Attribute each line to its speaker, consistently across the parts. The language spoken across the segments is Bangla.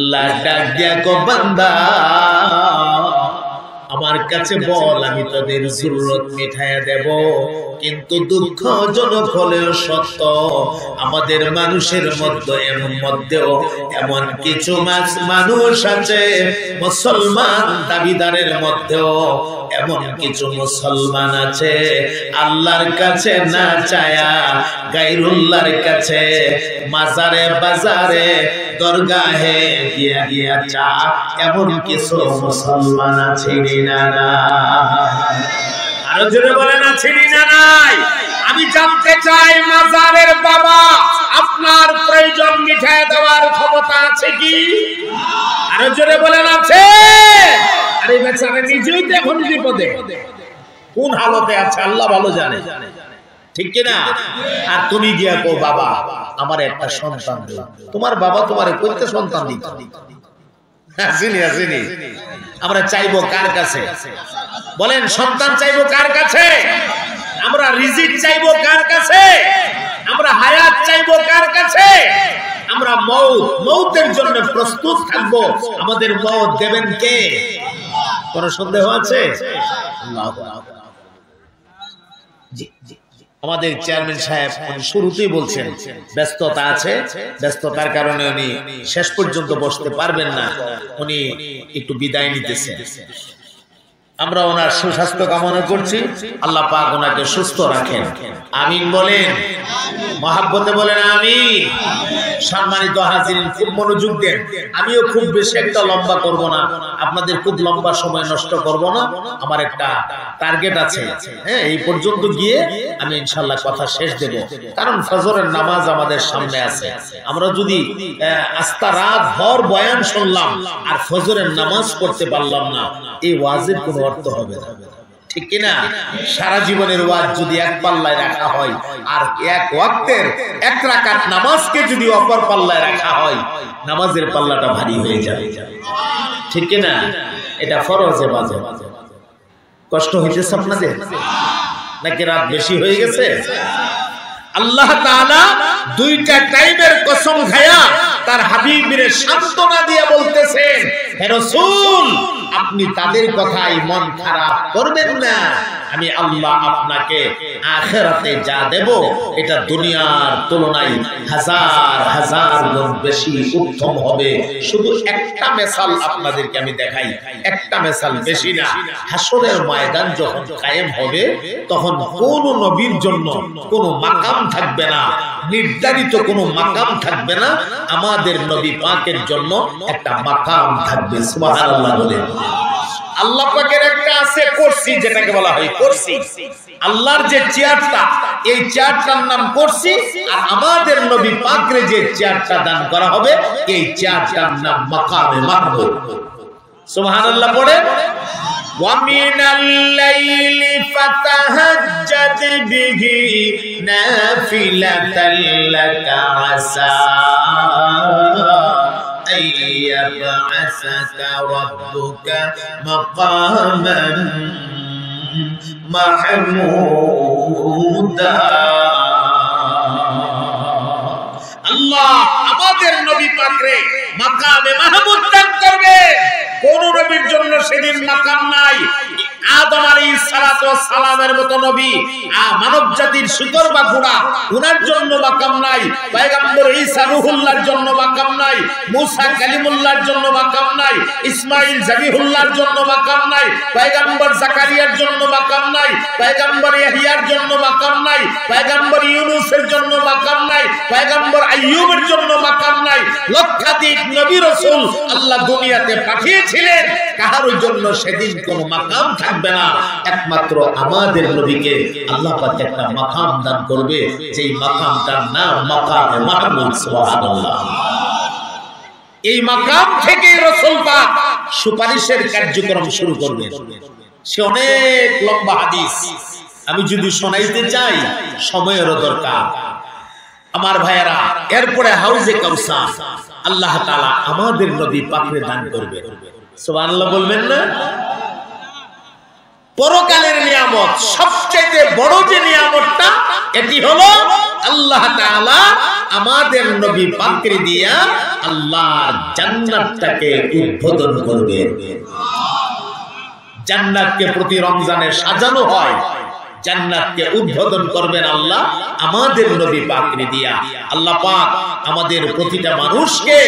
Speaker 1: আল্লাহ ডাক দিয়া কো বান্দা আমার কাছে বল, আমি তোদের জরুরত মিটাইয়া দেব। কিন্তু দুঃখজনক হলেও সত্য, আমাদের মানুষের মধ্যেও এমন কিছু মানুষ আছে, মুসলমান দাবিদারের মধ্যেও এমন কিছু মুসলমান আছে আল্লাহর কাছে না চায়া গায়রুল্লাহর কাছে মাজারে বাজারে দরগাহে গিয়া গিয়া চা, এমন কিছু মুসলমান আছে না? আরো জোরে বলেন আছে না নাই? আমি জানতে চাই মাজারের বাবা আপনার প্রয়োজন মিটায় দেওয়ার ক্ষমতা আছে কি? আরো জোরে বলেন আছে? আরে বেচারা নিজেই তো এখন বিপদে, কোন হালতে আছে আল্লাহ ভালো জানে, ঠিক কি না? আর তুমি গিয়া কো বাবা আমার একটা সন্তান দাও, তোমার বাবা তোমারে কইতে সন্তান দিত? আসেনি আসেনি। আমরা চাইবো কার কাছে? বলেন, সন্তান চাইবো কার কাছে? আমরা রিজিক চাইবো কার কাছে? আমরা হায়াত চাইবো কার কাছে? আমরা মৌতের জন্য প্রস্তুত থাকবো, আমাদের মৌত দেবেন কে? কোন সন্দেহ আছে? আমাদের চেয়ারম্যান সাহেব শুরুতেই বলছেন ব্যস্ততা আছে, ব্যস্ততার কারণে উনি শেষ পর্যন্ত বসতে পারবেন না, উনি একটু বিদায় নিতেছেন। আমরা ওনার সুস্বাস্থ্য কামনা করছি, আল্লাহ পাক ওনাকে সুস্থ রাখেন, আমিন বলেন, মহাব্বতে বলেন আমিন। সম্মানিত হাজিরিন, খুব মনোযোগ দেন। আমিও খুব বেশি একটা লম্বা করব না, আপনাদের খুব লম্বা সময় নষ্ট করব না। আমার একটা টার্গেট আছে, হ্যাঁ, এই পর্যন্ত গিয়ে আমি ইনশাআল্লাহ কথা শেষ দেব, কারণ ফজরের নামাজ আমাদের সামনে আছে। আমরা যদি আস্তা রাত ভর বয়ান শুনলাম আর ফজরের নামাজ পড়তে পারলাম না, এই ওয়াজের কোনো অর্থ হবে না, ঠিক কিনা? সারা জীবনের ওয়াজ যদি এক পাল্লায় রাখা হয় আর এক ওয়াক্তের এক রাকাত নামাজকে যদি অপর পাল্লায় রাখা হয়, নামাজের পাল্লাটা ভারী হয়ে যাবে, ঠিক কিনা? এটা ফরজে বাজে। কষ্ট হইতেছে আপনাদের নাকি রাত বেশি হয়ে গেছে? আল্লাহ তাআলা দুইটা টাইমের কসম খায়া তার হাবিবের সান্ত্বনা দিয়ে বলতেছেন, হে রাসূল আপনি তাদের কথায় মন খারাপ করবেন না, আমি আল্লাহ আপনাকে আখিরাতে যা দেব এটা দুনিয়ার তুলনায় হাজার হাজার গুণ বেশি উত্তম হবে। শুধু একটা মিসাল আপনাদেরকে আমি দেখাই, একটা মিসাল, বেশি না। হাসরের ময়দান যখন কায়েম হবে তখন কোন নবীর জন্য কোনো মাকাম থাকবে না, নির্ধারিত কোনো মাকাম থাকবে না, আমাদের নবী পাকের জন্য একটা মাকাম থাকবে। সুবহানাল্লাহ বলেন। আল্লাহ পাকের একটা আছে কুরসি, যেটাকে বলা হয় কুরসি। আল্লাহর যে চেয়ারটা, এই চেয়ারটার নাম কুরসি, আর আমাদের নবী পাকরে যে চেয়ারটা দান করা হবে এই চেয়ারটার নাম মাকামে মাহমুদ। সুবহানাল্লাহ পড়ে। وَمِنَ اللَّيْلِ فَتَهَجَّدْ بِهِ نَافِلَةً لَكَ عَسَىٰ أَن يَبْعَثَكَ رَبُّكَ مَقَامًا মাহমুদা। আল্লাহ আমাদের নবী পাকরে মাকামে মাহমুদ দান করবে। কোন নবীর জন্য সেদিন মাকাম নাই। আদম আলাইহিস সালাতু ওয়াস সালামের মতো নবী, মানব জাতির শিকড় বা গোড়া, উনার জন্য মাকাম নাই। পয়গম্বর ঈসা রূহুল্লাহর জন্য মাকাম নাই। মুসা কালিমুল্লাহর জন্য মাকাম নাই। ইসমাঈল জাবিহুল্লাহর জন্য মাকাম নাই। পয়গম্বর জাকারিয়ার জন্য মাকাম নাই। পয়গম্বর ইয়াহইয়ার জন্য মাকাম নাই। পয়গম্বর ইউনূসের জন্য মাকাম নাই। পয়গম্বর আইয়ুবের জন্য মাকাম নাই। লক্ষাধিক নবী রাসূল আল্লাহ দুনিয়াতে পাঠিয়েছিলেন, কারোর জন্য সেদিন কোনো মাকাম থাকবে না। একমাত্র আমাদের নবীকে আল্লাহ পাক একটা মাকাম দান করবে, যেই মাকামটার নাম মাকামে মাহমুদ। সুবহানাল্লাহ। এই মাকাম থেকে রাসূল পাক সুপারিশের কার্যক্রম শুরু করবেন। সে অনেক লম্বা হাদিস, আমি যদি শোনাইতে চাই সময়েরও দরকার। আমার ভাইয়েরা, এরপরে হাউজে কাউসার আল্লাহ তাআলা আমাদের নবী পাকরে দান করবে। সুবহানাল্লাহ বলবেন না? পরকালের নিয়ামত, সবচেয়ে বড় যে নিয়ামতটা, এটি হলো আল্লাহ তাআলা আমাদের নবী পাকের দিয়া আল্লাহর জান্নাতটাকে উদ্বোধন করবে। জান্নাতকে প্রতি রমজানে সাজানো হয়, জান্নাতকে উদ্বোধন করবেন আল্লাহ আমাদের নবী পাকের দিয়া। আল্লাহ পাক আমাদের প্রতিটা মানুষকে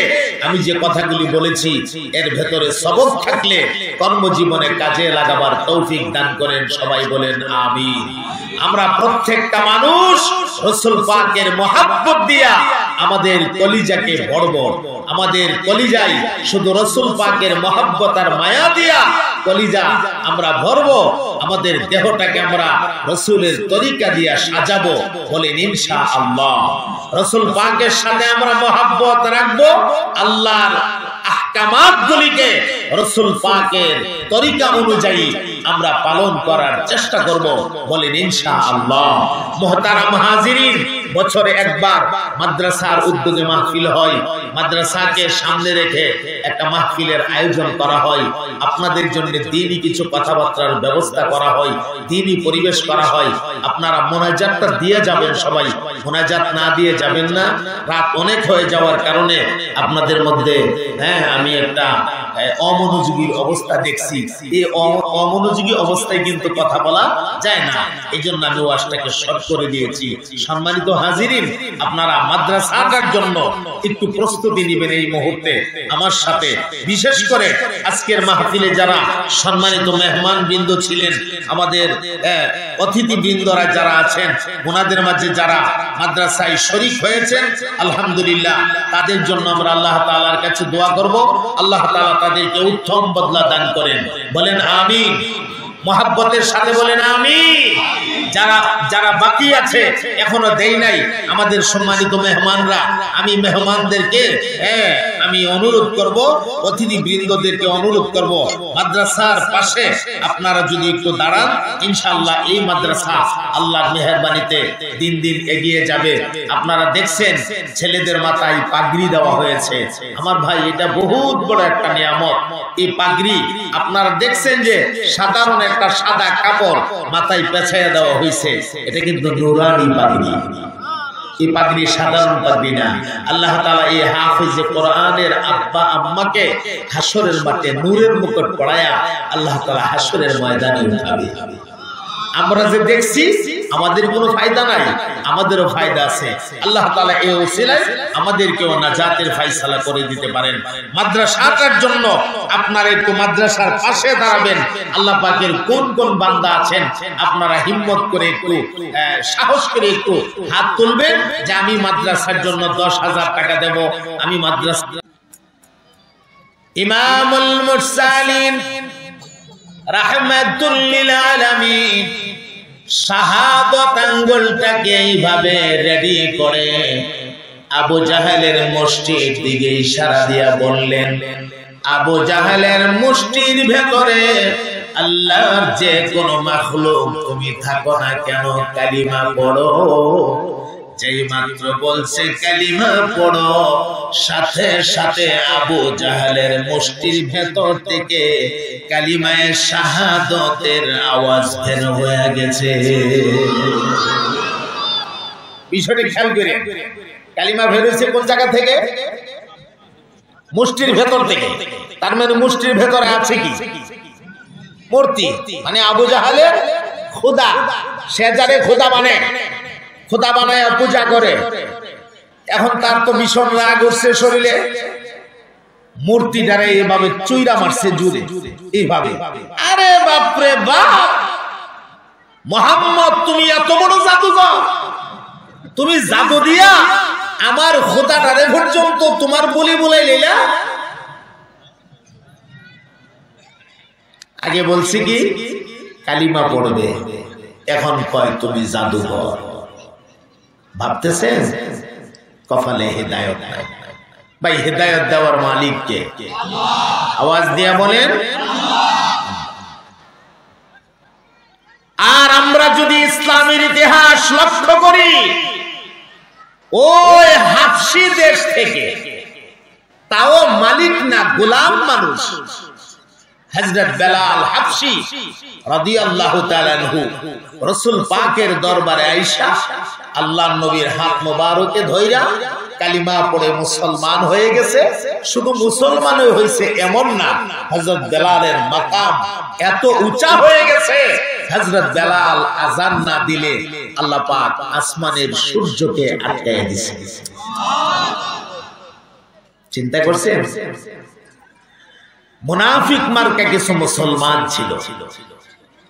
Speaker 1: আমি যে কথাগুলি বলেছি এর ভেতরে সবক থাকলে কর্মজীবনে কাজে লাগাবার তৌফিক দান করেন, সবাই বলেন আমিন। আমরা প্রত্যেকটা মানুষ রাসূল পাকের মহব্বত দিয়া আমাদের কলিজাকে ভরব, আমাদের কলিজায় শুধু রাসূল পাকের মহব্বত আর মায়া দিয়া কলিজা আমরা ভরব, আমাদের দেহটাকে আমরা রাসূলের তরিকা দিয়া সাজাবো, বলেন ইনশাআল্লাহ। রাসূল পাকের সাথে আমরা মহব্বত রাখবো, আল্লাহর আহকামাতগুলিকে রাসূল পাকের তরিকা অনুযায়ী আমরা পালন করার চেষ্টা করব, বলেন ইনশাআল্লাহ। মুহতারাম হাজিরিন, বছরে একবার মাদ্রাসার উদ্যোগে মাহফিল হয়, মাদ্রাসাকে সামনে রেখে একটা মাহফিলের আয়োজন করা হয়, আপনাদের জন্য দ্বীনি কিছু কথাবার্তার ব্যবস্থা করা হয়, দ্বীনি পরিবেশ করা হয়। আপনারা মোনাজাতটা দিয়ে যাবেন, সবাই মোনাজাত না দিয়ে যাবেন না, রাত অনেক হয়ে যাওয়ার কারণে আপনাদের মধ্যে আমি একটা অমনোযোগী অবস্থা দেখছি। এই অমনোযোগী অবস্থায় কিন্তু কথা বলা যায় না, এই জন্য আমি ওয়াজটাকে শর্ট করে দিয়েছি। সম্মানিত হাজিরিন, আপনারা মাদ্রাসাটার জন্য একটু প্রস্তুতি নেবেন এই মুহূর্তে আমার সাথে। বিশেষ করে আজকের মাহফিলে যারা সম্মানিত মেহমান বৃন্দ ছিলেন, আমাদের অতিথি বৃন্দরা যারা আছেন, ওনাদের মাঝে যারা মাদ্রাসায় শরীক হয়েছেন, আলহামদুলিল্লাহ, তাদের জন্য আমরা আল্লাহ তাআলার কাছে দোয়া করব, আল্লাহ তাআলা তাদেরকে উত্তম বদলা দান করেন, বলেন আমিন। মহব্বতের সাথে বলেন আমিন। যারা যারা বাকি আছে এখনো দেই নাই আমাদের সম্মানিত মেহমানরা, আমি মেহমানদেরকে আমি অনুরোধ করব, অতিথি বৃন্দদেরকে অনুরোধ করব, মাদ্রাসার পাশে আপনারা যদি একটু দাঁড়ান, ইনশাআল্লাহ এই মাদ্রাসা আল্লাহর মেহেরবানিতে দিন দিন এগিয়ে যাবে। আপনারা দেখছেন ছেলেদের মাথায় পাগড়ি দেওয়া হয়েছে, আমার ভাই এটা বহুত বড় একটা নিয়ামত। এই পাগড়ি আপনারা দেখছেন যে সাধারণ একটা সাদা কাপড় মাথায় পেঁচাইয়া দেওয়া হয়েছে, এটা কিন্তু নূরানি পাগড়ি। এই পাগড়ি সাধারণ পাগড়ি না। আল্লাহ তাআলা এই হাফেজে কোরআনের আব্বা আম্মাকে হাসরের মাঠে নূরের মুকুট পরায়া আল্লাহ তাআলা হাসরের ময়দানে উঠাবে। আমরা যে দেখছি আমাদের কোনো ফায়দা নাই, আমাদেরও ফায়দা আছে। আল্লাহ তাআলা এই ওসিলায় আমাদেরকেও নাজাতের ফয়সালা করে দিতে পারেন। মাদ্রাসাটার জন্য আপনারা একটু মাদ্রাসার পাশে দাঁড়াবেন। আল্লাহ পাকের কোন কোন বান্দা আছেন আপনারা হিম্মত করে একটু সাহস করে একটু হাত তুলবেন যে আমি মাদ্রাসার জন্য 10,000 টাকা দেব, আমি মাদ্রাসা। ইমামুল মুরসালিন রাহমাতুল লিল আলামিন শাহাদাত আঙ্গুলটাকে এইভাবে রেডি করে আবু জাহেলের মুষ্টির দিকে ইশারা দিয়া বললেন, আবু জাহেলের মুষ্টির ভেতরে আল্লাহর যে কোন মাখলুক তুমি থাকো না কেন, কালিমা পড়ো। যেই মাত্র বলছে কালিমা পড়ো, সাথে সাথে আবু জাহেলের মুষ্টির ভেতর থেকে কালিমায়ে শাহাদাতের আওয়াজ বের হয়ে গেছে। বিষয়টি খেয়াল করে, কালিমা বের হয়েছে কোন জায়গা থেকে? মুষ্টির ভেতর থেকে। তার মানে মুষ্টির ভেতরে আছে কি? মূর্তি, মানে আবু জাহেলের খোদা। সে যারে খোদা মানে, খোদা বানায় পূজা করে। এখন তার তো ভীষণ রাগ উঠছে শরীরে, মূর্তিটারে এইভাবে চুইরা মারছে জুড়ে এইভাবে। আরে বাপরে বাপ, মুহাম্মদ তুমি এত বড় জাদুকর, তুমি জাদু দিয়া আমার খোদাটারে পর্যন্ত তোমার বলি বলাই লইলা। আগে বলছি কি কালিমা পড়বে, এখন কয় তুমি জাদুকর। ভাবতেছেন কপালে হেদায়েত নাই। ভাই হেদায়েত দেওয়ার মালিক কে? আওয়াজ দিয়া বলেন। আর আমরা যদি ইসলামের ইতিহাস লক্ষ্য করি, ওই হাবশী দেশ থেকে, তাও মালিক না গোলাম মানুষ, হযরত বেলাল হাবশী রাদিয়াল্লাহু তাআলা আনহু রাসূল পাকের দরবারে আয়েশা আল্লাহর নবীর হাত মোবারকে ধইরা কালিমা পড়ে মুসলমান হয়ে গেছে। শুধু মুসলমানই হইছে এমন না, হযরত বেলালের মাকাম এত উঁচা হয়ে গেছে, হযরত বেলাল আযান না দিলে আল্লাহ পাক আসমানের সূর্যকে আটকায় দিয়েছে। চিন্তা করছেন? মুনাফিক মার্কা কিছু মুসলমান ছিল।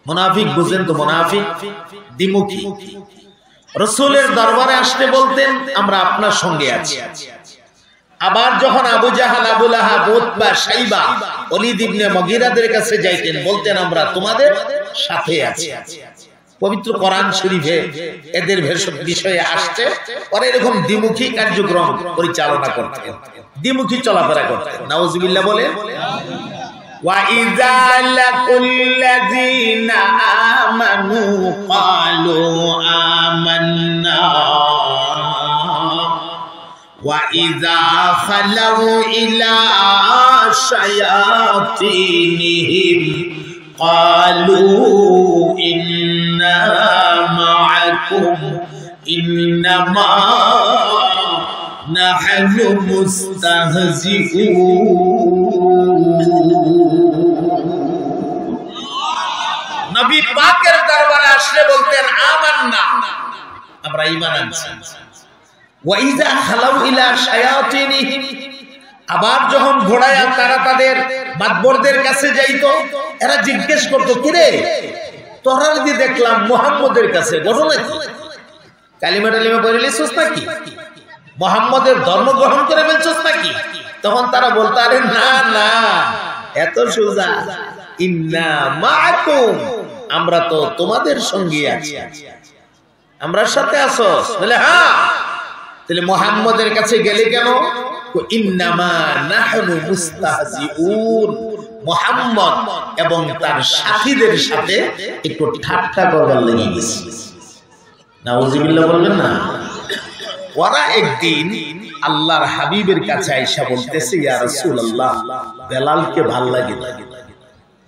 Speaker 1: মুনাফিক বুঝেন তো? মুনাফিক দ্বিমুখী। রাসূলের দরবারে আসতে বলতেন আমরা আপনার সঙ্গে আছি। আবার যখন আবু জাহাল, আবু লাহাব, উতবা, শাইবা, ওলীদ ইবনে মুগীরাদের কাছে যাইতেন বলতেন আমরা তোমাদের সাথে আছি। পবিত্র কোরআন শরীফে এদের বিষয়ে আসছে। ওরা এরকম দ্বিমুখী কার্যক্রম পরিচালনা করতেন, দ্বিমুখী চলাফেরা করতেন। নাউজুবিল্লাহ বলে। وَإِذَا لَقُوا الَّذِينَ آمَنُوا قَالُوا آمَنَّا وَإِذَا خَلَوْا إِلَى شَيَاطِينِهِمْ قَالُوا إِنَّا مَعَكُمْ إِنَّمَا نَحْنُ مُسْتَهْزِئُونَ। নবী পাকের দরবারে আসলে বলতেন আমান্না, আমরা ঈমান আনছি। ওয়াইজা খালাউ ইলা শায়াতিনিহিম, আবার যখন ঘোড়ায় তারা তাদের মাতবরদের কাছে যাইতো, এরা জিজ্ঞেস করতো কিরে তোরা যে দেখলাম মুহাম্মদের কাছে, ঘটনা কি? কালিমা টালিমা পড়ে লিখছস নাকি? মুহাম্মদের ধর্ম গ্রহণ করে ফেলছস নাকি? তখন তারা বলতো আরে না না, এত সোজা, ইন্না মাআকুম, আমরা তো তোমাদের সঙ্গে আছি। আমরা সাথে আছো? বলে হ্যাঁ। তাহলে মুহাম্মদের কাছে গেলে কেন? ইন্নামা নাহনু মুস্তাহজিউন, মুহাম্মদ এবং তার সাথীদের সাথে একটু ঠাট্টা করবার লেগে গেছে। নাউজুবিল্লাহ বলবেন না? ওরা একদিন আল্লাহর হাবিবের কাছে আয়েশা বলতেছে ইয়া রাসূলুল্লাহ, বেলালকে ভাল লাগে না,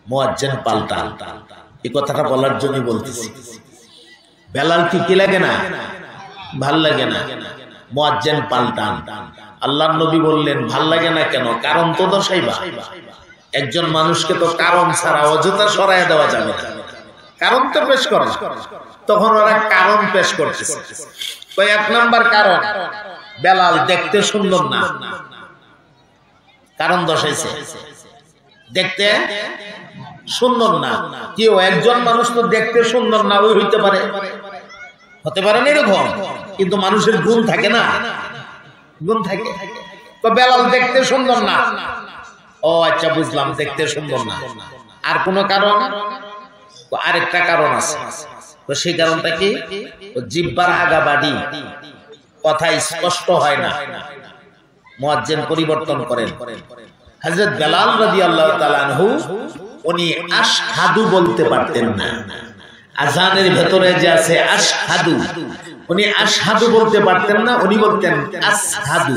Speaker 1: মুয়াজ্জিন পাল্টান। এই কথাটা বলার জন্য বলতেছি। বেলালকে কি লাগে না? ভাল লাগে না, মুয়াজ্জিন পাল্টান। আল্লাহর নবী বললেন ভাল লাগে না কেন? কারণ তো দর্শাইবা। একজন মানুষকে তো কারণ ছাড়া অযথা সরায় দেওয়া যাবে না, কারণ তো পেশ করো। তখন ওরা কারণ পেশ করতেছে। এক নাম্বার কারণ, বেলাল দেখতে সুন্দর না, কারণ দর্শাইছে, দেখতে সুন্দর না। কেউ একজন মানুষ তো দেখতে সুন্দর না ওই হইতে পারে, হতে পারে না এরকম, কিন্তু মানুষের গুণ থাকে না, গুণ থাকে। তো বেলাল দেখতে সুন্দর না, ও আচ্ছা বুঝলাম, দেখতে সুন্দর না। আর কোন কারণ? আরেকটা কারণ আছে। তো সেই কারণটা কি? জিহ্বার আগা বাড়ি, কথা স্পষ্ট হয় না, মুয়াজ্জিন পরিবর্তন করেন। হযরত বেলাল রাদিয়াল্লাহু তাআলা আনহু উনি আশহাদু বলতে পারতেন না। আযানের ভেতরে যে আছে আশহাদু, উনি আশহাদু বলতে পারতেন না, উনি বলতেন আসহাদু।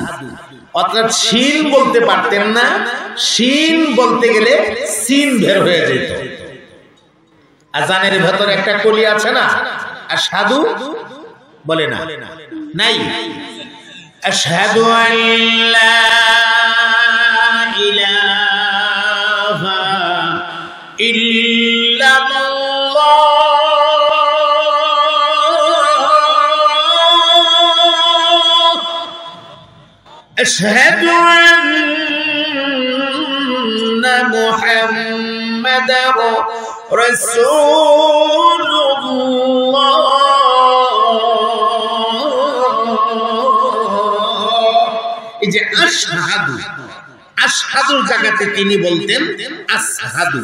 Speaker 1: অর্থাৎ শিন বলতে পারতেন না, শিন বলতে গেলে সিন বের হয়ে যেত। আযানের ভেতরে একটা কলি আছে না, আশহাদু বলে না, নাই। আশহাদু আল্লা ইলাহা ইল্লাল্লাহ আশহাদু আন্না মুহাম্মাদার রাসূলুল্লাহ। এই যে আশহাদু, আশহাদুর জায়গাতে তিনি বলতেন আসহাদু,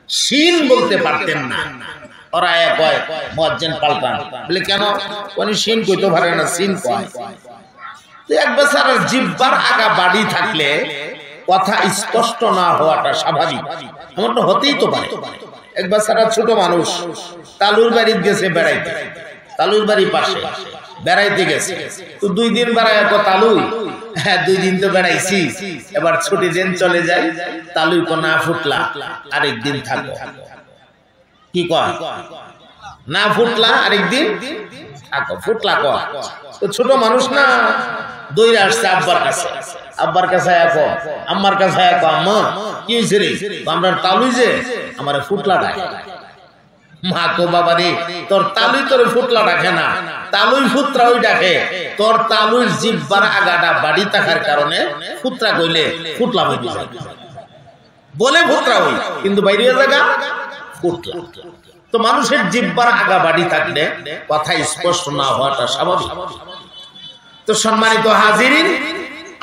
Speaker 1: শিন বলতে পারতেন না। ওরা কয় মুয়াজ্জিন পাল্টান, বলে কেন? উনি শিন কইতে পারে না, সিন কয়। তো এক বেচারার জিহ্বার আগা বাড়ি থাকলে কথা স্পষ্ট না হওয়াটা স্বাভাবিক, এমনটা হতেই তো পারে। এক বেচারা ছোট মানুষ তালুর বাড়িতে গেছে বেড়াইতে, তালুর বাড়ির পাশে বেড়াইতে গেছে, তো 2 দিন বেড়ায় তালুই, হ্যাঁ 2 দিন তো বেড়াইছি, এবার ছুটি দিন চলে যাই, তালুই কো না ফুটলা আরেকদিন থাকো। কি কয় না ফুটলা আরেকদিন থাকো, ফুটলা কয় তো ছোট মানুষ না, দৌড়ে আসছে আব্বার কাছে, আব্বার কাছে একো, আম্মার কাছে একো, আম্মা কি হয়েছে রে, আমরা তালুই যে আমার ফুটলা ডাকে। মা কো বাবা রে, তোর তালুই তোর ফুটলা ডাকে না, তালুই ফুটরা ওই ডাকে, তোর তালুর জিহ্বার আগাটা বাড়ি থাকার কারণে ফুটরা কইলে ফুটলা বই বলে ফুটরা হই, কিন্তু বাইরে জায়গা ফুটলা। তো মানুষের জিহ্বার আগা বাড়ি থাকলে কথা স্পষ্ট না হওয়াটা স্বাভাবিক। তো সম্মানিত হাজিরিন,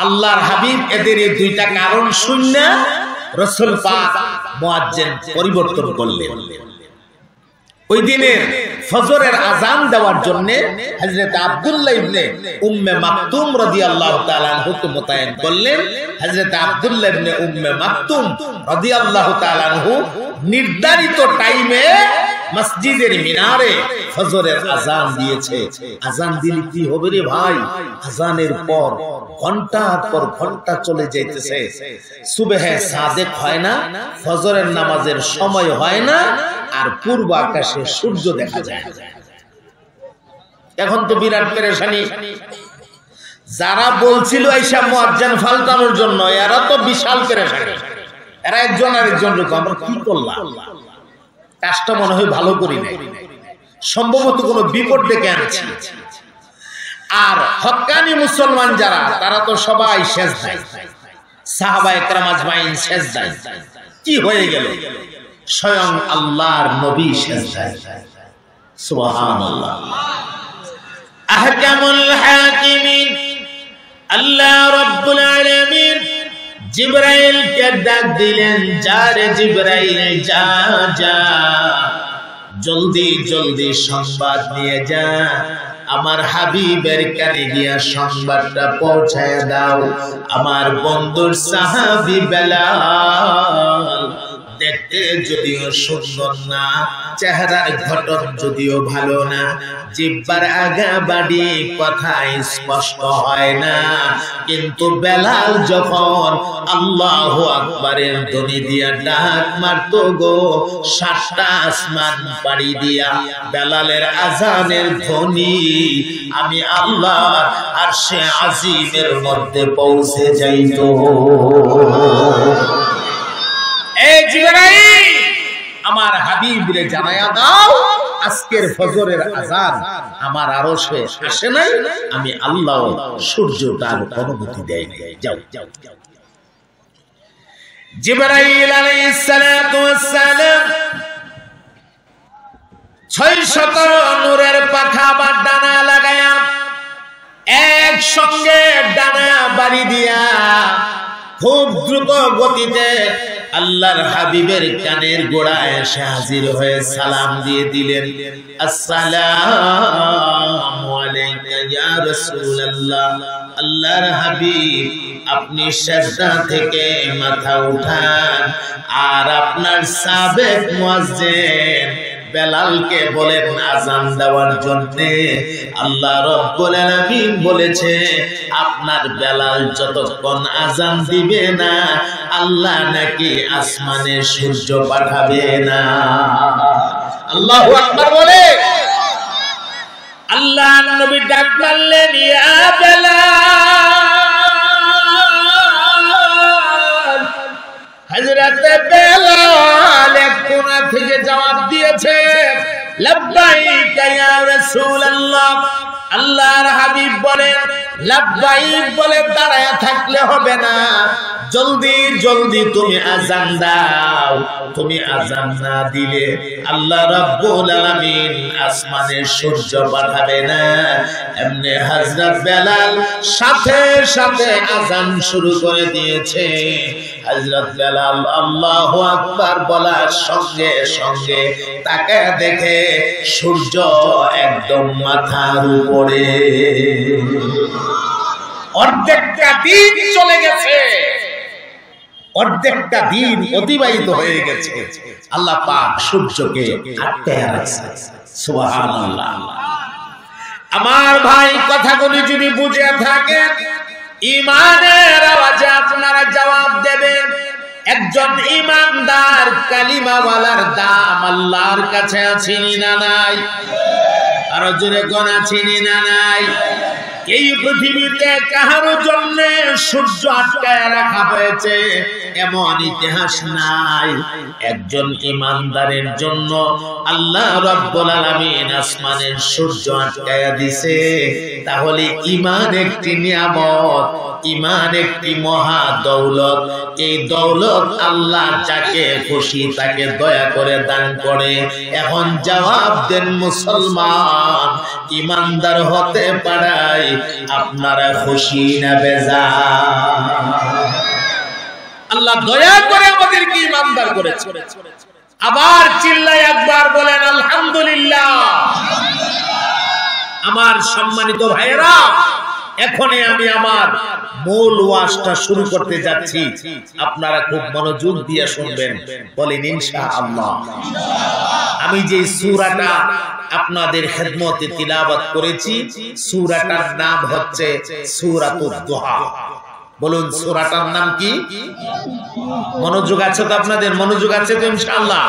Speaker 1: আল্লাহর হাবিব এদের এই 2টা কারণ শুনে রাসূল পাক মুয়াজ্জিন পরিবর্তন করলেন। ওই দিনের ফজরের আজান দেওয়ার জন্য হযরত আব্দুল্লাহ ইবনে উম্মে মাকতুম রাদিয়াল্লাহু তাআলা আনহু মোতায়েন করলেন। হযরত আব্দুল্লাহ ইবনে উম্মে মাকতুম রাদিয়াল্লাহু তাআলা আনহু নির্ধারিত টাইমে মসজিদের মিনারে ফজরের আজান দিয়েছে। আজান দিলে কি হবে রে ভাই, আজানের পর ঘন্টার পর ঘন্টা চলে যাইতেছে, সুবহে সাদেক হয় না, ফজরের নামাজের সময় হয় না, আর পূর্ব আকাশে সূর্য দেখা যায়। এখন তো বিরাট পেরেশানি। যারা বলছিল এইসব মুয়াজ্জিন ফালতানোর জন্য, এরা তো বিশাল পেরেশানি। এরা একজন আরেকজন রকম, আমরা কি করলাম, কাজটা মনে হয় ভালো করি নাই, সম্ভবত কোনো বিপদ ডেকে আনছি। আর হক্কানি মুসলমান যারা, তারা তো সবাই সেজদায়, সাহাবায়ে কেরাম আজমাইন সেজদায়। কি হয়ে গেল, স্বয়ং আল্লাহর নবী সেজদায়। সুবহানাল্লাহ। আহকামুল হাকিমিন আল্লাহ রাব্বুল আলামিন জিবরাইলকে ডাক দিলেন, যা রে জিবরাইল, যা যা, জলদি জলদি সংবাদ নিয়ে যা, আমার হাবিবের কানে গিয়া সংবাদটা পৌঁছায় দাও। আমার বন্ধুর সাহাবী বেলাল দেখতে যদিও সুন্দর না, চেহারার গঠন যদিও ভালো না, জিহ্বার আগা বাড়ি কথা স্পষ্ট হয় না, কিন্তু বেলাল যখন আল্লাহু আকবারের ধ্বনি দিয়া ডাক মারতো গো, 7টা আসমান পাড়ি দিয়া বেলালের আজানের ধ্বনি আমি আল্লাহর আরশে আজিমের মধ্যে পৌঁছে যাইতো। এই জিবরাইল, আমার হাবিবরে জানায়া দাও, আজকের ফজরের আজান আমার আরশে আসে নাই, আমি আল্লাহ সূর্যটার অনুমতি দেই নাই। যাও যাও। জিবরাইল আলাইহিস সালাতু ওয়াস সালাম 600 নূরের পাখা বা ডানা লাগায়া একসঙ্গে ডানা বাড়ি দিয়া খুব দ্রুত গতিতে আল্লাহর হাবিবের কানের গোড়ায় এসে হাজির হয়ে সালাম দিয়ে দিলেন, আসসালামু আলাইকা ইয়া রাসূলুল্লাহ। আল্লাহর হাবিব, আপনি সিজদা থেকে মাথা উঠান, আর আপনার সাবেক মুয়াজ্জিন বেলালকে বলেন আজান দেওয়ার জন্য। আল্লাহ রাব্বুল আলামিন বলেছে, আপনার বেলাল যতক্ষণ আজান দিবে না, আল্লাহ নাকি আসমানে সূর্য পাঠাবে না। আল্লাহু আকবার বলে আল্লাহ নবী ডাক মারলেন, ইয়া বেলাল। হযরত বেলাল এক কোণা থেকে জবাব দিয়েছে, লাব্বাইকা ইয়া রাসূলুল্লাহ। আল্লাহর হাবিব বলেন, লাব্বাইক বলে দাঁড়ায় থাকলে হবে না, জলদি জলদি তুমি আজান দাও। তুমি আজান না দিলে আল্লাহ রাব্বুল আলামিন আসমানে সূর্য পাঠাবে না। এমনি হযরত বেলাল সাথে সাথে আজান শুরু করে দিয়েছে। হযরত বেলাল আল্লাহু আকবার বলার সঙ্গে সঙ্গে তাকে দেখে সূর্য একদম মাথার উপরে। অর্ধেকটা দিন চলে গেছে, অর্ধেকটা দিন অতিবাহিত হয়ে গেছে, আল্লাহ পাক সূর্যকে আটকে রাখছে। সুবহানাল্লাহ। আমার ভাই কথাগুলি যদি বুঝে থাকেন ঈমানের আওয়াজে আপনারা জবাব দেবেন। একজন ঈমানদার কালিমাওয়ালার দাম আল্লাহর কাছে আছে না নাই? আরো জোরে কোন আছে না নাই? এই পৃথিবীতে কারোর জন্য সূর্য আটকায় রাখা হয়েছে এমন ইতিহাস নাই। একজন ঈমানদারের জন্য আল্লাহ রাব্বুল আলামিন আসমানের সূর্য আটকায়া দিয়েছে। তাহলে ঈমান একটি নিয়ামত, ঈমান একটি মহা দৌলত। এই দৌলত আল্লাহ যাকে খুশি তাকে দয়া করে দান করে। এখন জবাব দেন মুসলমান, ঈমানদার হতে পারায় আপনারা খুশি না বেজার? আল্লাহ দয়া করে আমাদেরকে ঈমানদার করেছে। আবার চিল্লায় একবার বলেন আলহামদুলিল্লাহ। আমার সম্মানিত ভাইয়েরা, এখনই আমি আমার মূল ওয়াজটা শুরু করতে যাচ্ছি। আপনারা খুব মনোযোগ দিয়ে শুনবেন, বলেন ইনশাআল্লাহ। আমি যে সূরাটা আপনাদের খেদমতে তিলাওয়াত করেছি, সূরাটার নাম হচ্ছে সূরাতুদ দুহা। বলুন সূরাটার নাম কি? মনোযোগ আছে তো আপনাদের? মনোযোগ আছে তো ইনশাআল্লাহ?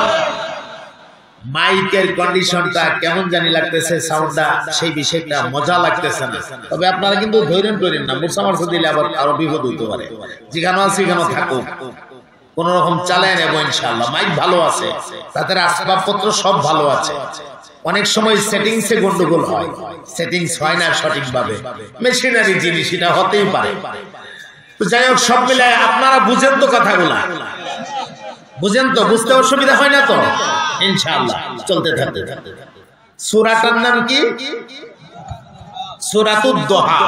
Speaker 1: মাইকের কন্ডিশনটা কেমন জানি লাগতেছে, সাউন্ডটা সেই বিষয়টা মজা লাগতেছে না। তবে আপনারা কিন্তু ধৈর্য করেন না, মুসামারসা দিলে আবার আরো বিপদ হইতে পারে। যেখানে আছে সেখানে থাকুক, কোন রকম চালায় নেব ইনশাআল্লাহ। মাইক ভালো আছে, তাদের আসবাবপত্র সব ভালো আছে। অনেক সময় সেটিংসে গন্ডগোল হয়, সেটিংস হয় না সঠিকভাবে, মেশিনারি জিনিস, এটা হতেই পারে। তো যাই হোক, সব মিলায় আপনারা বুঝেন তো কথাগুলা? বুঝেন তো? বুঝতে অসুবিধা হয় না তো? ইনশাআল্লাহ চলতে থাকতে। সূরাটার নাম কি? সূরাতুদ দুহা।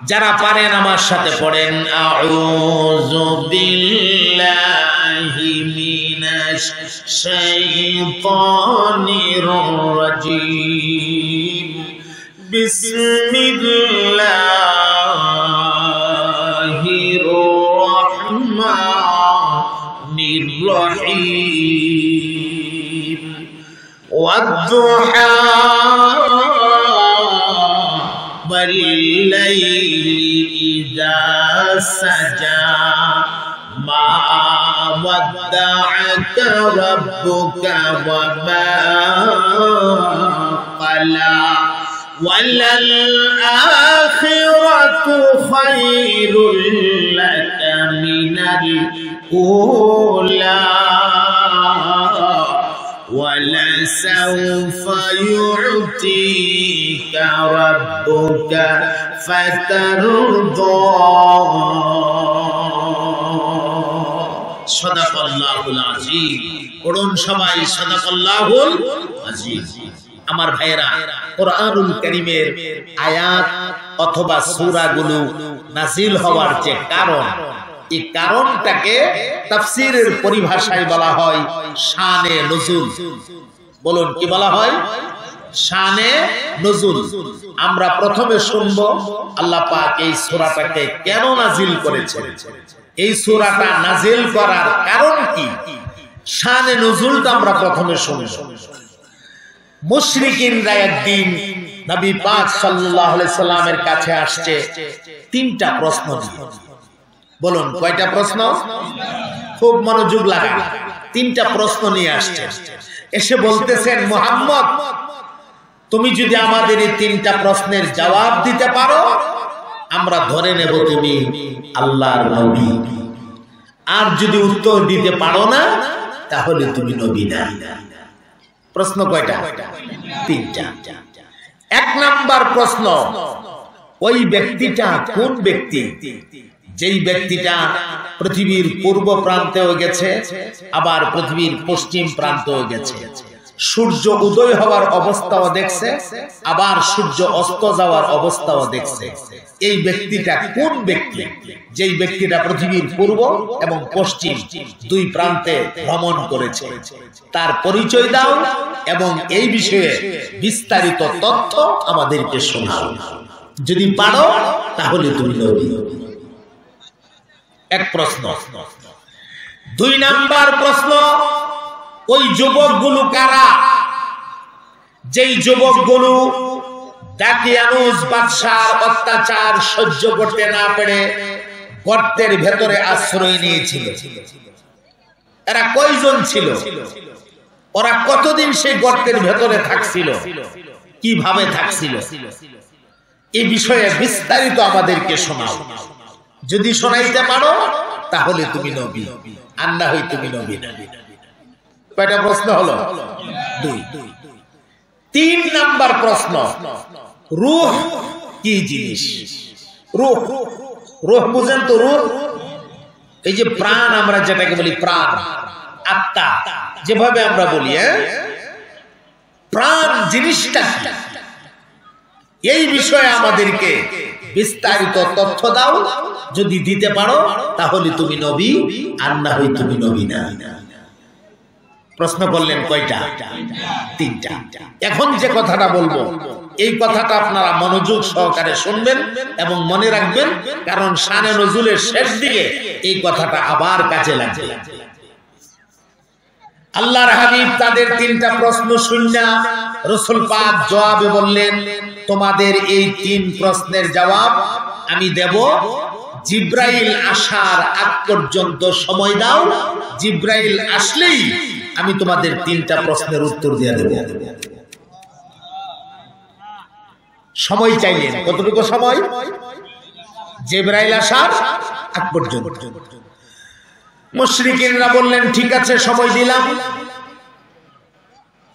Speaker 1: যারা পারেন আমার সাথে পড়েন, আউযু বিল্লাহি মিনাশ শাইতানির রাজীম, বিসমিল্লাহির রাহমানির রহিম। ওয়াদ-দুহা والليل إذا سجى ما ودعك ربك وما قلى وللآخرة خير لك من الأولى ولسوف يعطيك ربك فترضى সাদাকাল্লাহুল আযীম। পড়ুন সবাই সাদাকাল্লাহুল আযীম। আমার ভাইয়েরা, কোরআনুল কারীমের আয়াত অথবা সূরাগুলো নাযিল হওয়ার যে কারণ, এই কারণটাকে তাফসীরের পরিভাষায় বলা হয় শানে নুজুল। বলুন কি বলা হয়? শানে নুজুল। আমরা প্রথমে শুনব আল্লাহ পাক এই সূরাটাকে কেন নাযিল করেছেন, এই সূরাটা নাযিল করার কারণ কি, শানে নুজুলটা আমরা প্রথমে শুনব। মুশরিকিনরা একদিন নবী পাক সাল্লাল্লাহু আলাইহি সাল্লামের কাছে আসছে তিনটা প্রশ্ন নিয়ে। বলুন কয়টা প্রশ্ন? খুব মনোযোগ লাগান। তিনটা প্রশ্ন নিয়ে আসছে। এসে বলতেছেন, মুহাম্মদ, তুমি যদি আমাদের এই তিনটা প্রশ্নের জবাব দিতে পারো, আমরা ধরে নেব তুমি আল্লাহর নবী। আর যদি উত্তর দিতে পারো না, তাহলে তুমি নবী না। প্রশ্ন কয়টা? তিনটা। এক নাম্বার প্রশ্ন, ওই ব্যক্তিটা কোন ব্যক্তি? যেই ব্যক্তিটা পৃথিবীর পূর্ব প্রান্তেও গেছে, আবার পৃথিবীর পশ্চিম প্রান্তেও গেছে, সূর্য উদয় হওয়ার অবস্থাও দেখছে, আবার সূর্য অস্ত যাওয়ার অবস্থাও দেখছে। এই ব্যক্তিটা কোন ব্যক্তি? যেই ব্যক্তিটা পৃথিবীর পূর্ব এবং পশ্চিম দুই প্রান্তে ভ্রমণ করেছে, তার পরিচয় দাও এবং এই বিষয়ে বিস্তারিত তথ্য আমাদেরকে শোনাও। যদি পারো তাহলে তুমি নবী। এক প্রশ্ন। দুই নাম্বার প্রশ্ন, ওই যুবকগুলো কারা? যেই যুবকগুলো দাকিয়ানুস বাদশার অত্যাচার সহ্য করতে না পেরে গর্তের ভেতরে আশ্রয় নিয়েছিল। এরা কয়জন ছিল? ওরা কতদিন সেই গর্তের ভেতরে থাকছিল, কিভাবে থাকছিল, এই বিষয়ে বিস্তারিত আমাদেরকে শোনাও। যদি শোনাইতে পারো তাহলে তুমি নবী, আর না হয় তুমি নবী না। কয়টা প্রশ্ন হলো? দুই। 3 নাম্বার প্রশ্ন, রূহ কি জিনিস? রূহ, রূহ বুঝেন তো? রূহ এই যে প্রাণ, আমরা যেটাকে বলি প্রাণ, আত্মা যেভাবে আমরা বলি, প্রাণ জিনিসটা কি, এই বিষয়ে আমাদেরকে বিস্তারিত তথ্য দাও। যদি দিতে পারো তাহলে তুমি নবী, আর না হয় তুমি নবী না। প্রশ্ন করলেন কয়টা? 3টা। এখন যে কথাটা বলবো এই কথাটা আপনারা মনোযোগ সহকারে শুনবেন এবং মনে রাখবেন, কারণ শানে নজুলের শেষ দিকে এই কথাটা আবার কাজে লাগবে। আল্লাহর হাবিব তাদের 3টা প্রশ্ন শুননা রাসূল পাক জবাবে বললেন, তোমাদের এই 3 প্রশ্নের জবাব আমি দেব, জিব্রাইল আসার আগ পর্যন্ত সময় দাও। জিব্রাইল আসলেই আমি তোমাদের 3টা প্রশ্নের উত্তর দিয়ে দেব। সময় চাইলেন, কতটুকু সময়? জিব্রাইল আসার আগ পর্যন্ত। মুশরিকিনরা বললেন ঠিক আছে, সময়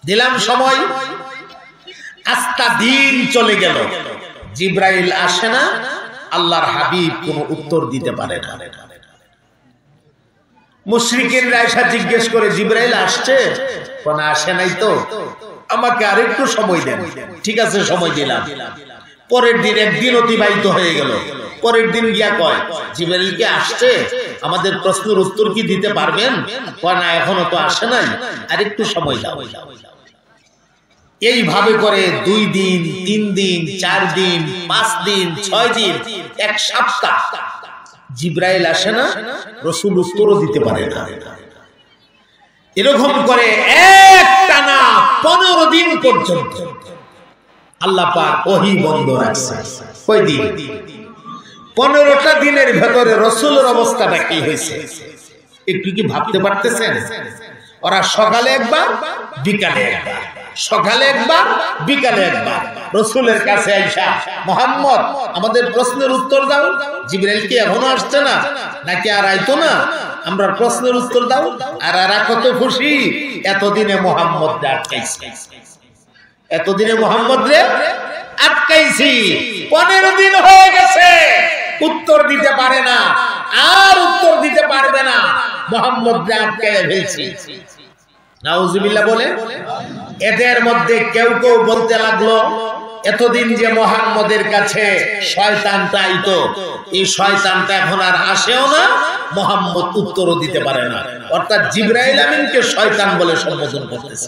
Speaker 1: দিলাম সময়। আস্তা দিন চলে গেল, জিব্রাইল আসে না, আল্লাহর হাবিব কোনো উত্তর দিতে পারে না। মুশরিকিনরা এসে জিজ্ঞেস করে, জিব্রাইল আসছে? কোন আসে নাই তো, আমাকে আরেকটু সময় দেন। ঠিক আছে, সময় দিলাম। পরের দিন একদিন অতিবাহিত হয়ে গেল। পরের দিন গিয়া কয়, জিব্রাইল কি আসছে? আমাদের প্রশ্নের উত্তর কি দিতে পারবেন? কয় না, এখনো তো আসে নাই, আরেকটু সময় দাও। এইভাবে করে 2 দিন, 3 দিন, 4 দিন, 5 দিন, 6 দিন, 1 সপ্তাহ জিব্রাইল আসে না, রাসূল উত্তরও দিতে পারে না। এরকম করে একটানা 15 দিন পর্যন্ত আল্লাহ পাক ওহী বন্ধ রাখছে। কয় দিন? 15টা দিনের ভেতরে রাসূলের অবস্থাটা কি হয়েছে একটু কি ভাবতে পারতেছেন? ওরা সকালে একবার, বিকালে একবার, সকালে একবার, বিকালে একবার রাসূলের কাছে আইসা, মুহাম্মদ আমাদের প্রশ্নের উত্তর দাও। জিবরাইল কি এখনো আসছে না, নাকি আর আইতো না? আমরা প্রশ্নের উত্তর দাও। আর এরা কত খুশি, এতদিনে মুহাম্মদ আটকাইছে, এতদিনে মুহাম্মদ রে আটকাইছি। 15 দিন হয়ে গেছে, উত্তর দিতে পারে না, আর উত্তর দিতে পারবে না, মুহাম্মদ রে আটকাইয়া ফেলছি। নাউজুবিল্লাহ বলে। এদের মধ্যে কেউ কেউ বলতে লাগলো, এতদিন যে মুহাম্মদের কাছে শয়তানটা আইতো, এই শয়তানটা এখন আর আসেও না, মুহাম্মদ উত্তরও দিতে পারে না। অর্থাৎ জিবরাইল আমিনকে শয়তান বলে সম্বোধন করতেছে।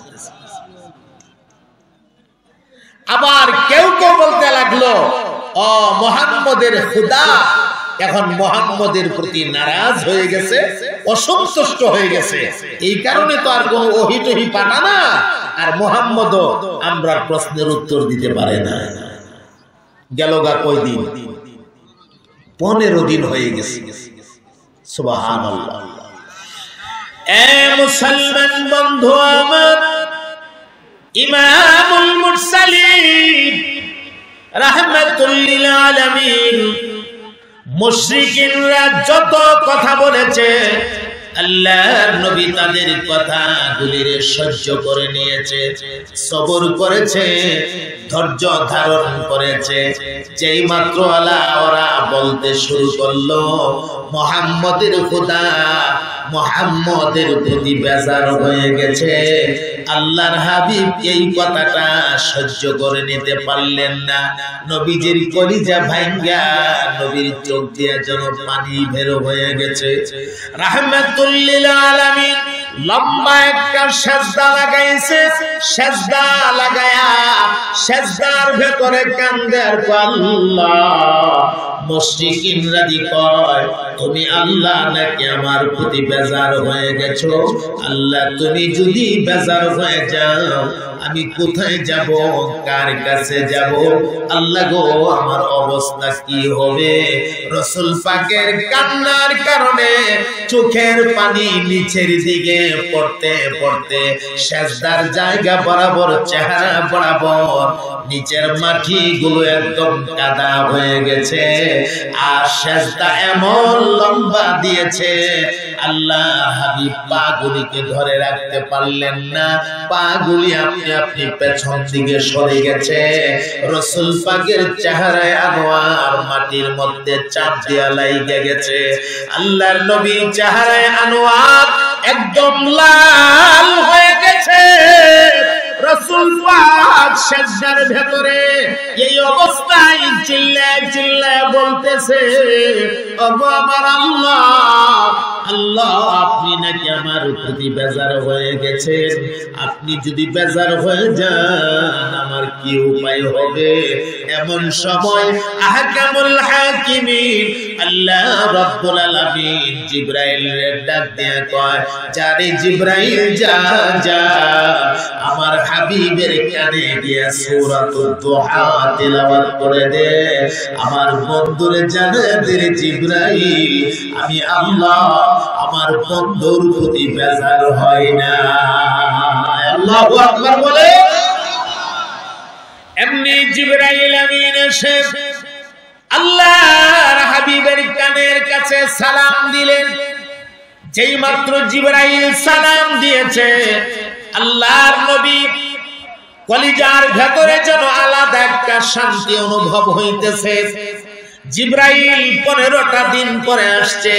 Speaker 1: আবার কেউ কেউ বলতে লাগলো, ও মুহাম্মদের খোদা এখন মুহাম্মদের প্রতি নারাজ হয়ে গেছে, অসন্তুষ্ট হয়ে গেছে, এই কারণে তো আর কোনো ওহী টহী পাঠা না, আর মুহাম্মদও আমরা প্রশ্নের উত্তর দিতে পারে না। গেল গা কয়দিন? 15 দিন হয়ে গেছে। সুবহানাল্লাহ। এ মুসলমান বন্ধু আমার, ইমামুল মুরসালিন রাহমাতুল লিল আলামিন, মুশরিকিনরা যত কথা বলেছে, আল্লাহর নবী তাদের কথাগুলিরে সহ্য করে নিয়েছে, সবর করেছে, ধৈর্য ধারণ করেছে। যেই মাত্র ওরা বলতে শুরু করলো মুহাম্মদের খোদা, মুহাম্মদের প্রতি বেজার হয়ে গেছে, আল্লাহর হাবিব এই কথাটা সহ্য করে নিতে পারলেন না। নবীজির কলিজা ভাঙ্গা নবীর চোখ দিয়ে যেন পানি বের হয়ে গেছে। রাহমাতুল লিল আলামিন লম্বা একটা সেজদা লাগাইছে, সেজদা লাগায়া সেজদার ভেতরে কান্দে আর আল্লাহ, মুশরিকিনরা কয় তুমি আল্লাহ নাকি আমার প্রতি বেজার হয়ে গেছো? আল্লাহ তুমি যদি বেজার হয়ে যাও আমি কোথায় যাব, কার কাছে যাব? আল্লাহ গো আমার অবস্থা কি হবে? রাসূল পাকের কান্নার কারণে চোখের পানি নিচের দিকে পড়তে পড়তে সেজদার জায়গা বরাবর, চেহারা বরাবর নিচের মাটিগুলো একদম কাদা হয়ে গেছে। আর সেজদা এমন লম্বা দিয়েছে, আল্লাহ হাবিব পাগুলিকে ধরে রাখতে পারলেন না, পাগুলি আপনি আপনি পেছন দিকে সরে গেছে। রাসূল পাকের চেহারায় আনোয়ার মাটির মধ্যে চাপ দিয়া লাইগে গেছে। আল্লাহর নবীর চেহারায় আনোয়ার একদম লাল হয়ে গেছে। রাসূল পাক সেজদার ভেতরে এই অবস্থায় চিল্লায় চিল্লায় বলতেছে, ওগো আমার আল্লাহ, আল্লাহ আপনি নাকি আমার প্রতি বেজার হয়ে গেছেন? আপনি যদি বেজার হয়ে যান আমার কি উপায় হবে? এমন সময় আহকামুল হাকিমিন আল্লাহ রাব্বুল আলামিন জিবরাইলের ডাক দিয়ে কয়, যারে জিবরাইল যা যা আমার হাবিবের কানে গিয়ে সূরাতুদ দুহা তেলাওয়াত করে দে। আমার বন্ধুর জানাদের জিবরাইল আমি আল্লাহ আমার বন্ধুর প্রতি বেজার হয় না। আল্লাহু আকবার বলে এমনি জিবরাইল আমিন এসে আল্লাহর হাবিবের কানের কাছে সালাম দিলেন। যেই মাত্র জিবরাইল সালাম দিয়েছে, আল্লাহর নবী কলিজার ভেতরে যেন আলাদা একটা শান্তি অনুভব হইতেছে। জিবরাইল 15টা দিন পরে আসছে।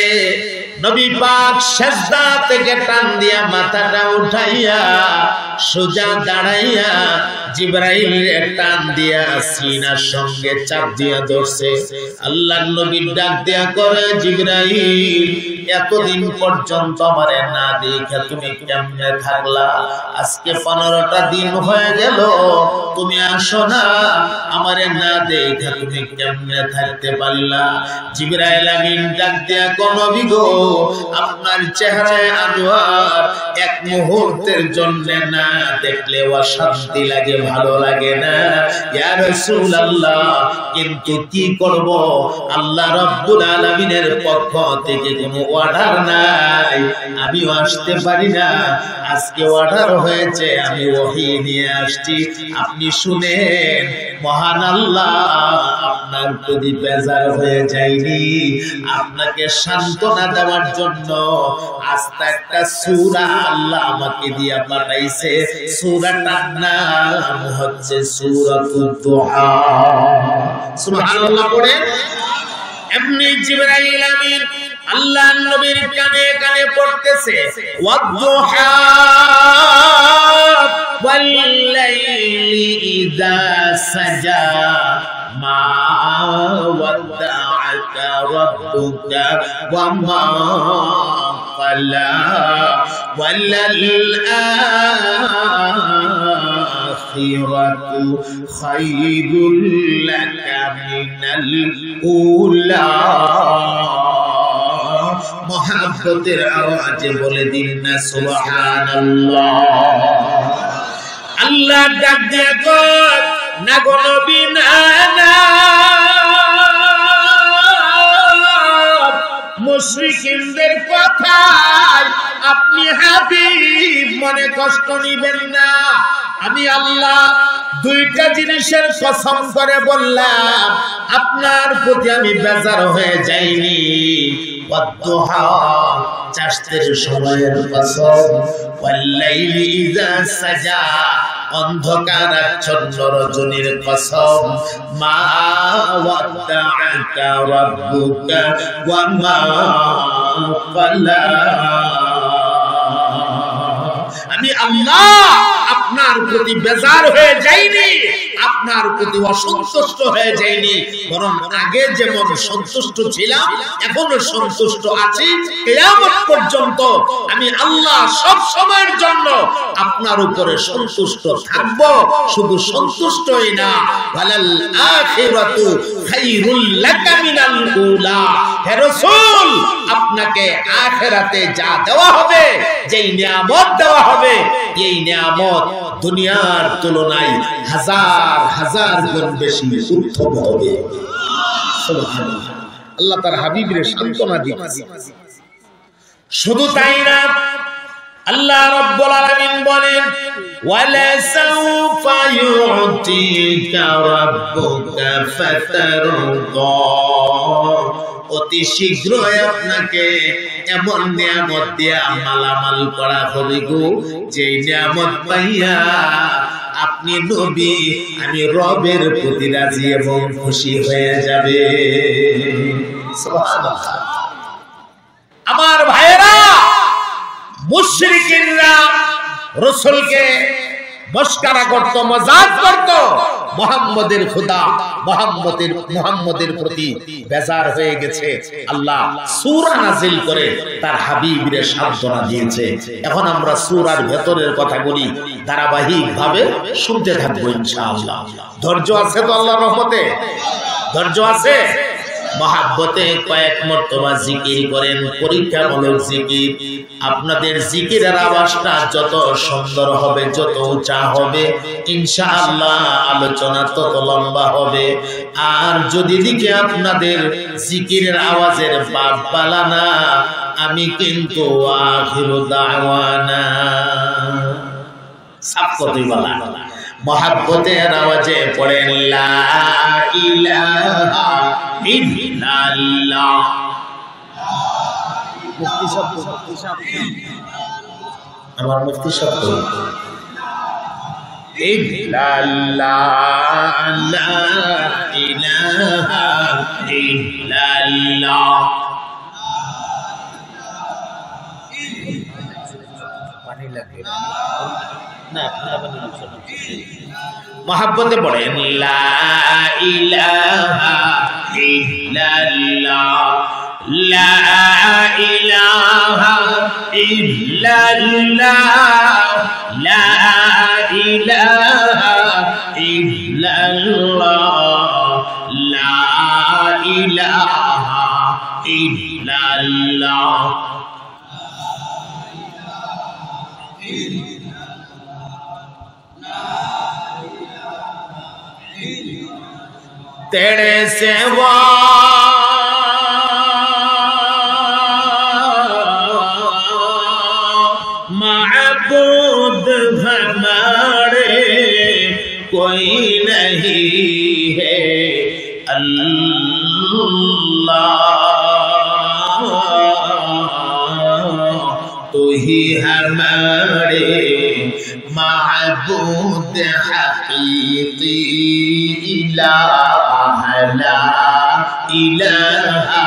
Speaker 1: নবী পাক সেজদা থেকে টান দিয়া মাথাটা উঠাইয়া সোজা দাঁড়াইয়া জিবরাইলের টান দিয়া সিনার সঙ্গে চাপ দিয়া ধরছে। আল্লাহর নবী ডাক দিয়া করে, জিবরাইল এতদিন পর্যন্ত আমারে না দেখে তুমি কেমনে থাকলা? আজকে 15টা দিন হয়ে গেল তুমি আসো না, আমারে না দেখে তুমি কেমনে থাকতে পারলা? জিবরাইল আমিন ডাক দিয়া কোন নবী গো, আপনার চেহারায় আনোয়ার এক মুহূর্তের জন্য না দেখলে অশান্তি লাগে, ভালো লাগে না ইয়া রাসূলুল্লাহ। কিন্তু কি করব, আল্লাহ রাব্বুল আলামিনের পক্ষ থেকে কোনো অর্ডার নাই, আমিও আসতে পারি না। আজকে অর্ডার হয়েছে, আমি ওহী নিয়ে আসছি, আপনি শুনেন। মহান আল্লাহ আপনার প্রতি বেজার হয়ে যায়নি, আপনাকে সান্ত্বনা দেওয়ার জন্য আস্তে একটা সূরা আল্লাহ আমাকে দিয়া পাঠাইছে। সূরাটার নাম হচ্ছে সূরাতুদ দুহা। সুবহানাল্লাহ পড়ে এমনি জিবরাইল আমিন আল্লাহর নবীর কানে কানে পড়তেছে, ওয়াদ-দুহা ওয়াল-লাইলি ইযা সাজা মা ওয়াদ্দা'আকা রাব্বুকা ওয়া মা ক্বালা ওয়াল আখিরাতু খায়রুল লাকা মিনাল উলা। মোহাব্বতের আওয়াজে বলে দিন না সুবহানাল্লাহ। আল্লাহ ডাক দিয়া কয়, না গো নবী না না, মুশরিকিনদের কথায় আপনি হাবিব মনে কষ্ট নিবেন না। আমি আল্লাহ দুইটা জিনিসের কসম করে বললাম, আপনার প্রতি আমি বেজার হয়ে যাইনি। ওয়াদ-দুহা চাষের সময়ের কসম, ওয়াল-লাইলি ইযা সাজা অন্ধকার আচ্ছন্ন রজনীর কসম, মা ওয়াদ্দা'আকা রাব্বুকা ওয়া মা ক্বালা। আমি আল্লাহ আপনার প্রতি বেজার হয়ে যাইনি, আপনার প্রতি অসন্তুষ্ট হয়ে যাইনি, বরং আগে যেমন সন্তুষ্ট ছিলাম এখনো সন্তুষ্ট আছি। কিয়ামত পর্যন্ত আমি আল্লাহ সব সময়ের জন্য আপনার উপরে সন্তুষ্ট থাকব। শুধু সন্তুষ্টই না, ওয়ালাল আখিরাতু খায়রুল লাকা মিনাল উলা। হে রাসূল, আপনাকে আখিরাতে যা দেওয়া হবে, যেই নিয়ামত দেওয়া হবে, এই নিয়ামত দুনিয়ার তুলনায় হাজার হাজার গুণ বেশি উত্তম হবে। সুবহানাল্লাহ। আল্লাহ তার হাবিবের সান্ত্বনা দিয়েছে। শুধু তাই না, আল্লাহ রাব্বুল আলামিন বলেন, ওয়ালা সাউফা ইউতিকা রাব্বুকা ফাতারদা। অতি শীঘ্রই আপনাকে এমন নিয়ামত দিয়া মালামাল করা হবে গো, যে নিয়ামত পাইয়া আপনি নবী, আমি রবের প্রতি রাজি এবং খুশি হয়ে যাবে। সুবহানাল্লাহ। আমার ভাইয়েরা, মুশরিকিনরা রাসূলকে মস্করা করত, মজাক করত। মুহাম্মদের খোদা মুহাম্মদের প্রতি বেজার হয়ে গেছে। আল্লাহ সূরা নাযিল করে তার হাবিবকে সান্ত্বনা দিয়েছে। এখন আমরা সূরার ভেতরের কথাগুলি ধারাবাহিকভাবে শুনতে থাকবো ইনশাআল্লাহ। ধৈর্য আছে তো আল্লাহর রহমতে? ধৈর্য আছে? মহাব্বতে কয়েক মর্তবা জিকির করেন, পরীক্ষামূলক জিকির। আপনাদের জিকিরের আওয়াজটা যত সুন্দর হবে, যত উঁচা হবে, ইনশাআল্লাহ আলোচনা তত লম্বা হবে। আর যদি দিকে আপনাদের জিকিরের আওয়াজের বাপ বালানা, আমি কিন্তু আখিরু দাওয়ানা সাপ কতই বলা। মহাব্বতের আওয়াজে পড়েন লা ইলাহা ইল্লাল্লাহ। মুফতি সাহেব আমার মুফতি সাহেব ইল্লাল্লাহ, লা ইলাহা ইল্লাল্লাহ। পানি লাগে না, মহাব্বতে পড়েন লা ইলাহা ইল্লাল্লাহ, লা ইলাহা ইল্লাল্লাহ, লা ইলাহা ইল্লাল্লাহ, লা ইলাহা ইল্লাল্লাহ। तेरे सेवा माबूद हमारे कोई नहीं है, अल्लाह तू ही हमारे माबूद हकीकी, इलाह ला इलाहा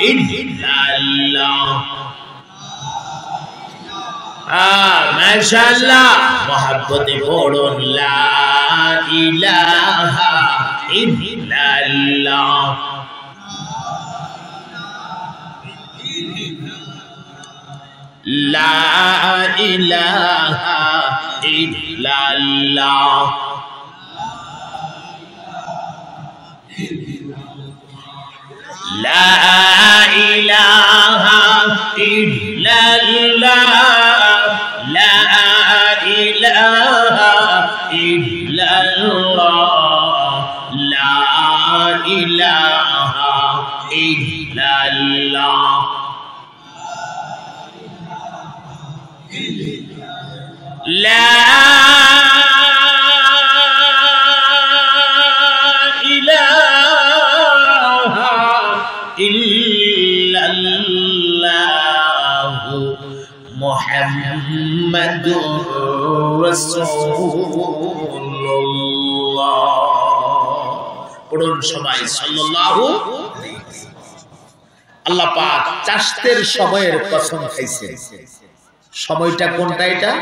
Speaker 1: इल्लल्लाह। माशाअल्लाह, मोहब्बत पढ़ो ला इलाहा इल्लल्लाह। ला इलाहा इल्लल्लाह, ला इलाहा इल्लल्लाह, ला इलाहा इल्लल्लाह, ला इलाहा इल्लल्लाह। ला इलाहा इल्लल्लाह मुहम्मदुर রাসূলুল্লাহ। পড়ুন সবাই সাল্লাল্লাহু। আল্লাহ পাক চাষতের সময়ের কসম খাইছেন। সময়টা কোনটা? এটা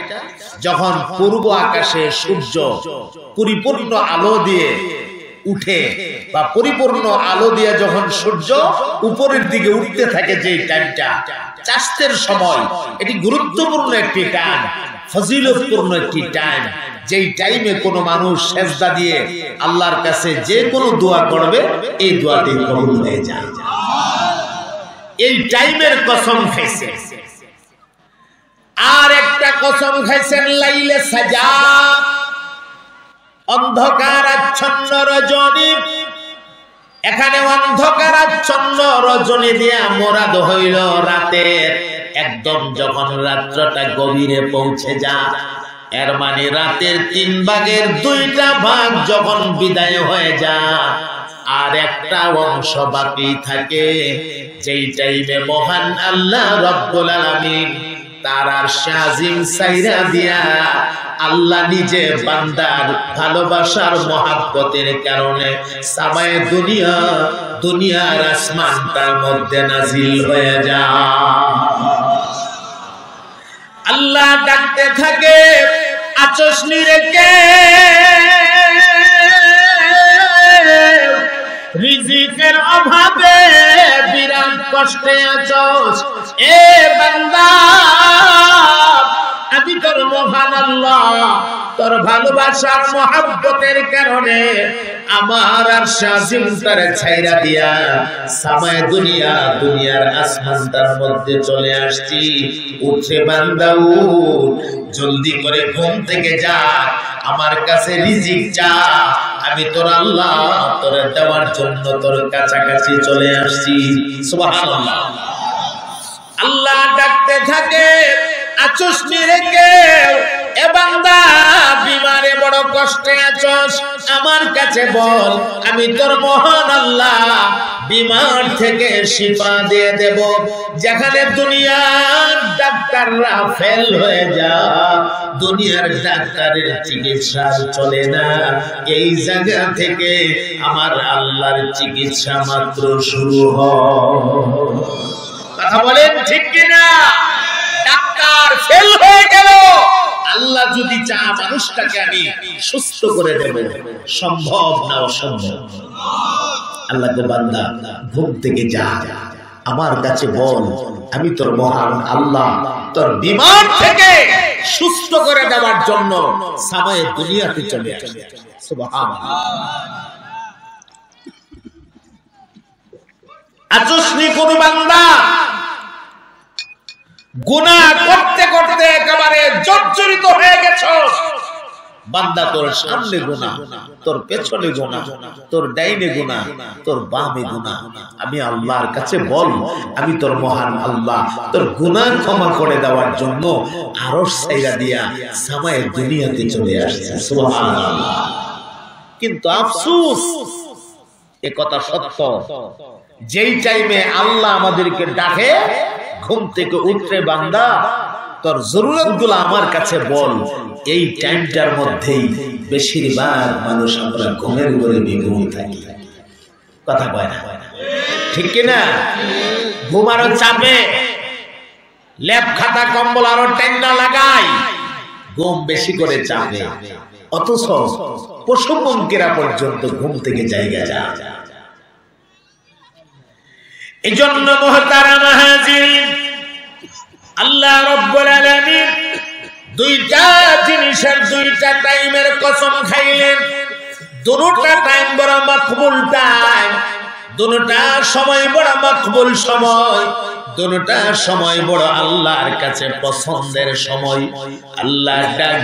Speaker 1: যখন পূর্ব আকাশে সূর্য পরিপূর্ণ আলো দিয়ে উঠে, বা পরিপূর্ণ আলো দিয়ে যখন সূর্য উপরের দিকে উঠতে থাকে, যে টাইমটা চাষের সময়, এটি গুরুত্বপূর্ণ একটি টাইম, ফজিলতপূর্ণ একটি টাইম। যেই টাইমে কোনো মানুষ সেজদা দিয়ে আল্লাহর কাছে যে কোনো দোয়া করবে, এই দোয়াটি কবুল হয়ে যায়। এই টাইমের কসম খাইছে। আর একটা কসম খাইছেন লাইলে সাজা, অন্ধকার আচ্ছন্ন রজনী। এখানে অন্ধকার আচ্ছন্ন রজনী দিয়া মোরাদ হইল রাতের একদম যখন রাত্রটা গভীরে পৌঁছে যায়, এর মানে রাতের 3 ভাগের 2টা ভাগ যখন বিদায় হয়ে যায়, আর একটা অংশ বাকি থাকে, যেই টাইমে মহান আল্লাহ রব্বুল আলামিন তার আরশে আজিম সাইরা দিয়া আল্লাহ নিজে বান্দার ভালোবাসার মহব্বতের কারণে সামায়ে দুনিয়ার আসমানটার মধ্যে নাজিল হয়ে যায়। আল্লাহ ডাকতে থাকে, আচস নিরেকে রিজিকের অভাবে বিরাট কষ্টে আছস, এ বান্দা আমি তোর মহান আল্লাহ তোর ভালোবাসার মহব্বতের কারণে আমার আরশে আজিমটারে ছাইরা দিয়া সামায়ে দুনিয়ার আসমানটার মধ্যে চলে আসছি। উঠে বান্দা উঠ, জলদি করে ঘুম থেকে যা, আমার কাছে রিজিক চা, আমি তোর আল্লাহ তোর দেওয়ার জন্য তোর কাছাকাছি চলে আসছি। সুবহানাল্লাহ। আল্লাহ ডাকতে থাকে, আছস নিরেকে এ বান্দা বিমারে বড় কষ্টে আছস, আমার কাছে বল, আমি তোর মহান আল্লাহ বিমার থেকে শিফা দিয়ে দেব। যেখানে দুনিয়ার ডাক্তাররা ফেল হয়ে যায়, দুনিয়ার ডাক্তারের চিকিৎসা চলে না, এই জায়গা থেকে আমার আল্লাহর চিকিৎসা মাত্র শুরু হয়। কথা বলেন ঠিক কিনা? ডাক্তার ফেল হয়ে গেল, আল্লাহ যদি চায় মানুষটাকে আমি সুস্থ করে দেব, সম্ভব না অসম্ভব। আল্লাহ কে বান্দা ঘুম থেকে যা, আমার কাছে বল, আমি তোর মহান আল্লাহ তোর বিমার থেকে সুস্থ করে দেওয়ার জন্য সামায়ে দুনিয়াতে চলে আসে। সুবহানাল্লাহ। আজসনি কোন বান্দা গুনাহ করতে করতে একেবারে জর্জরিত হয়ে গেছস, বান্দা তোর সামনে গুনাহ, তোর পেছনে গুনাহ, তোর ডাইনে গুনাহ, তোর বামে গুনাহ, আমি আল্লাহর কাছে বল, আমি তোর মহান আল্লাহ তোর গুনাহ ক্ষমা করে দেওয়ার জন্য আরশ ছাইরা দিয়া সামায়ে দুনিয়াতে চলে আসছে। সুবহানাল্লাহ। কিন্তু আফসোস, এ কথা সত্য, যেই টাইমে আল্লাহ আমাদেরকে ডাকে, ঘুম থেকে উঠতে বান্দা তোর জরুরতগুলো আমার কাছে বল, এই টাইমটার মধ্যেই বেশিরভাগ মানুষ আমরা ঘুমের ঘরে বিঘুম থাকি। কথা কয় না? ঠিক কিনা? ঘুমারও চাপে লেপ খাতা কম্বল আরো টেন্ডা লাগাই, ঘুম বেশি করে চাপে, অথচ পশু পঙ্কিরা পর্যন্ত ঘুম থেকে জায়গা যায়। এজন্য মুহতারাম হাজিরিন, আল্লাহ রাব্বুল আলামিন দুইটা জিনিসের দুইটা টাইমের কসম খাইলেন। দুটোটা টাইম বড় মকবুল টাইম, দুটোটা সময় বড় মকবুল সময়, দুটোটা সময় বড় আল্লাহর কাছে পছন্দের সময়। আল্লাহ ডাক